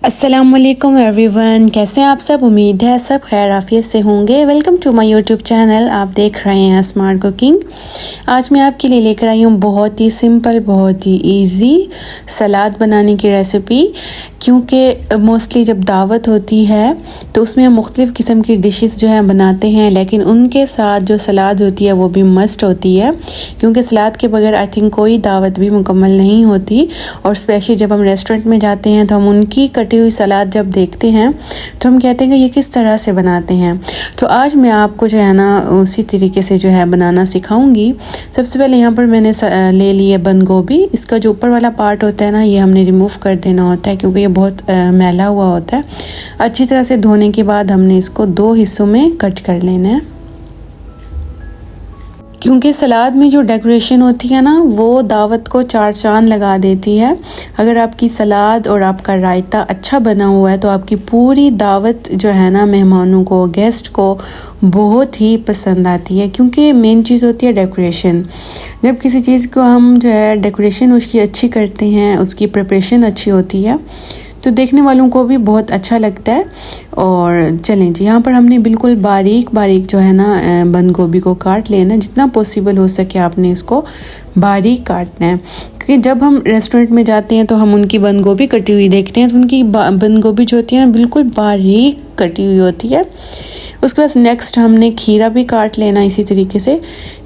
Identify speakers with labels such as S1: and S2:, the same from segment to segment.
S1: अस्सलामुअलैकुम एवरीवन, कैसे हैं आप सब। उम्मीद है सब खैर आफियत से होंगे। Welcome to my YouTube channel. आप देख रहे हैं स्मार्ट कुकिंग। आज मैं आपके लिए लेकर आई हूँ बहुत ही सिंपल, बहुत ही इजी सलाद बनाने की रेसिपी। क्योंकि मोस्टली जब दावत होती है तो उसमें हम मुख्तलिफ़ किस्म की डिशेस जो हैं बनाते हैं, लेकिन उनके साथ जो सलाद होती है वो भी मस्ट होती है। क्योंकि सलाद के बगैर आई थिंक कोई दावत भी मुकम्मल नहीं होती। और स्पेशली जब हम रेस्टोरेंट में जाते हैं तो हम उनकी कटी हुई सलाद जब देखते हैं तो हम कहते हैं कि ये किस तरह से बनाते हैं। तो आज मैं आपको जो है ना उसी तरीके से जो है बनाना सिखाऊंगी। सबसे पहले यहाँ पर मैंने ले लिए बंद गोभी। इसका जो ऊपर वाला पार्ट होता है ना, ये हमने रिमूव कर देना होता है क्योंकि ये बहुत मैला हुआ होता है। अच्छी तरह से धोने के बाद हमने इसको 2 हिस्सों में कट कर लेना है। क्योंकि सलाद में जो डेकोरेशन होती है ना वो दावत को 4 चांद लगा देती है। अगर आपकी सलाद और आपका रायता अच्छा बना हुआ है तो आपकी पूरी दावत जो है ना मेहमानों को, गेस्ट को बहुत ही पसंद आती है। क्योंकि मेन चीज़ होती है डेकोरेशन। जब किसी चीज़ को हम जो है डेकोरेशन उसकी अच्छी करते हैं, उसकी प्रिपरेशन अच्छी होती है तो देखने वालों को भी बहुत अच्छा लगता है। और चलें जी, यहाँ पर हमने बिल्कुल बारीक बारीक जो है ना बंद गोभी को काट लेना। जितना पॉसिबल हो सके आपने इसको बारीक काटना है। क्योंकि जब हम रेस्टोरेंट में जाते हैं तो हम उनकी बंद गोभी कटी हुई देखते हैं तो उनकी बंद गोभी जो होती है ना बिल्कुल बारीक कटी हुई होती है। उसके बाद नेक्स्ट हमने खीरा भी काट लेना इसी तरीके से।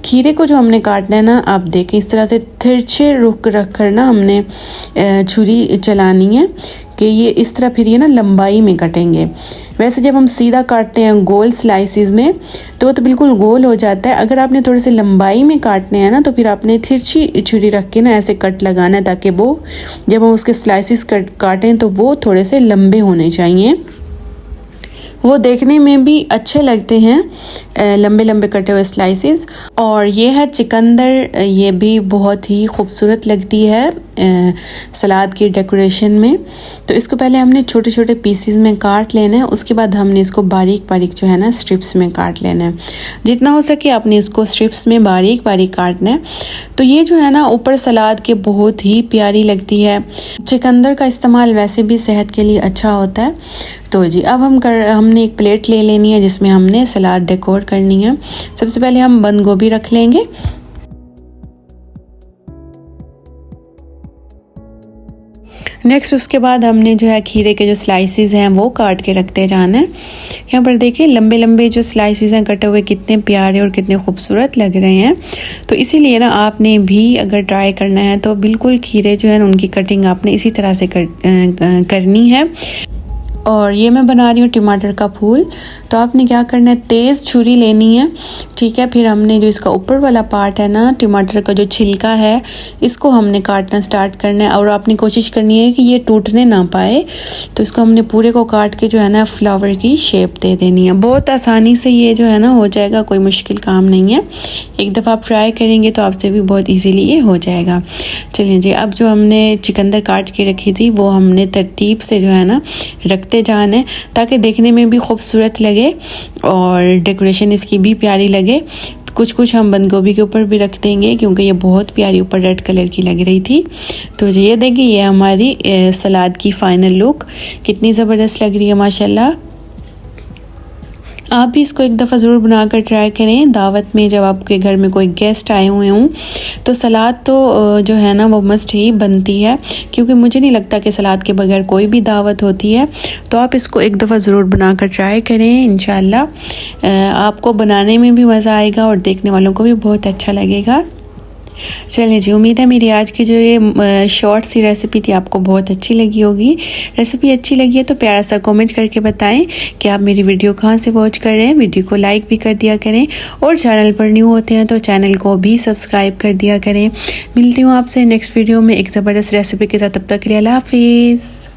S1: खीरे को जो हमने काटना है ना, आप देखें इस तरह से तिरछे रुख रख कर ना हमने छुरी चलानी है कि ये इस तरह फिर ये ना लंबाई में कटेंगे। वैसे जब हम सीधा काटते हैं गोल स्लाइसिस में तो वो तो बिल्कुल गोल हो जाता है। अगर आपने थोड़े से लंबाई में काटने हैं ना तो फिर आपने तिरछी छुरी रख के ना ऐसे कट लगाना है ताकि वो जब हम उसके स्लाइसिस काटें तो वो थोड़े से लंबे होने चाहिए। वो देखने में भी अच्छे लगते हैं लंबे लंबे कटे हुए स्लाइसेस। और ये है चिकंदर। ये भी बहुत ही खूबसूरत लगती है सलाद की डेकोरेशन में। तो इसको पहले हमने छोटे छोटे पीसेस में काट लेना है। उसके बाद हमने इसको बारीक बारीक जो है ना स्ट्रिप्स में काट लेना है। जितना हो सके आपने इसको स्ट्रिप्स में बारीक बारीक काटना है। तो ये जो है ना ऊपर सलाद के बहुत ही प्यारी लगती है। चिकंदर का इस्तेमाल वैसे भी सेहत के लिए अच्छा होता है। तो जी अब हमने एक प्लेट ले लेनी है जिसमें हमने सलाद डेकोर करनी है। सबसे पहले हम बंद गोभी रख लेंगे। नेक्स्ट उसके बाद हमने जो है खीरे के जो स्लाइसेस हैं वो काट के रखते जाना है। यहाँ पर देखिए लंबे लंबे जो स्लाइसेस हैं कटे हुए कितने प्यारे और कितने खूबसूरत लग रहे हैं। तो इसीलिए ना आपने भी अगर ट्राई करना है तो बिल्कुल खीरे जो है ना उनकी कटिंग आपने इसी तरह से करनी है। और ये मैं बना रही हूँ टमाटर का फूल। तो आपने क्या करना है, तेज़ छुरी लेनी है, ठीक है। फिर हमने जो इसका ऊपर वाला पार्ट है ना, टमाटर का जो छिलका है, इसको हमने काटना स्टार्ट करना है। और आपने कोशिश करनी है कि ये टूटने ना पाए। तो इसको हमने पूरे को काट के जो है ना फ्लावर की शेप दे देनी है। बहुत आसानी से ये जो है ना हो जाएगा, कोई मुश्किल काम नहीं है। एक दफ़ा आप ट्राई करेंगे तो आपसे भी बहुत ईजीली ये हो जाएगा। चलिए जी, अब जो हमने चिकंदर काट के रखी थी वो हमने तरतीब से जो है ना रखते जाना है ताकि देखने में भी खूबसूरत लगे और डेकोरेशन इसकी भी प्यारी लगे। कुछ कुछ हम बंद गोभी के ऊपर भी रख देंगे क्योंकि ये बहुत प्यारी ऊपर रेड कलर की लग रही थी। तो ये देखिए ये हमारी सलाद की फाइनल लुक कितनी ज़बरदस्त लग रही है माशाल्लाह। आप भी इसको एक दफ़ा ज़रूर बनाकर ट्राई करें। दावत में जब आपके घर में कोई गेस्ट आए हुए हों तो सलाद तो जो है ना वो मस्ट ही बनती है। क्योंकि मुझे नहीं लगता कि सलाद के बगैर कोई भी दावत होती है। तो आप इसको एक दफ़ा ज़रूर बनाकर ट्राई करें। इंशाल्लाह आपको बनाने में भी मज़ा आएगा और देखने वालों को भी बहुत अच्छा लगेगा। चलिए जी, उम्मीद है मेरी आज की जो ये शॉर्ट सी रेसिपी थी आपको बहुत अच्छी लगी होगी। रेसिपी अच्छी लगी है तो प्यारा सा कमेंट करके बताएं कि आप मेरी वीडियो कहाँ से वॉच कर रहे हैं। वीडियो को लाइक भी कर दिया करें और चैनल पर न्यू होते हैं तो चैनल को भी सब्सक्राइब कर दिया करें। मिलती हूँ आपसे नेक्स्ट वीडियो में एक ज़बरदस्त रेसिपी के साथ। तब तक के लिए अल्लाह हाफिज़।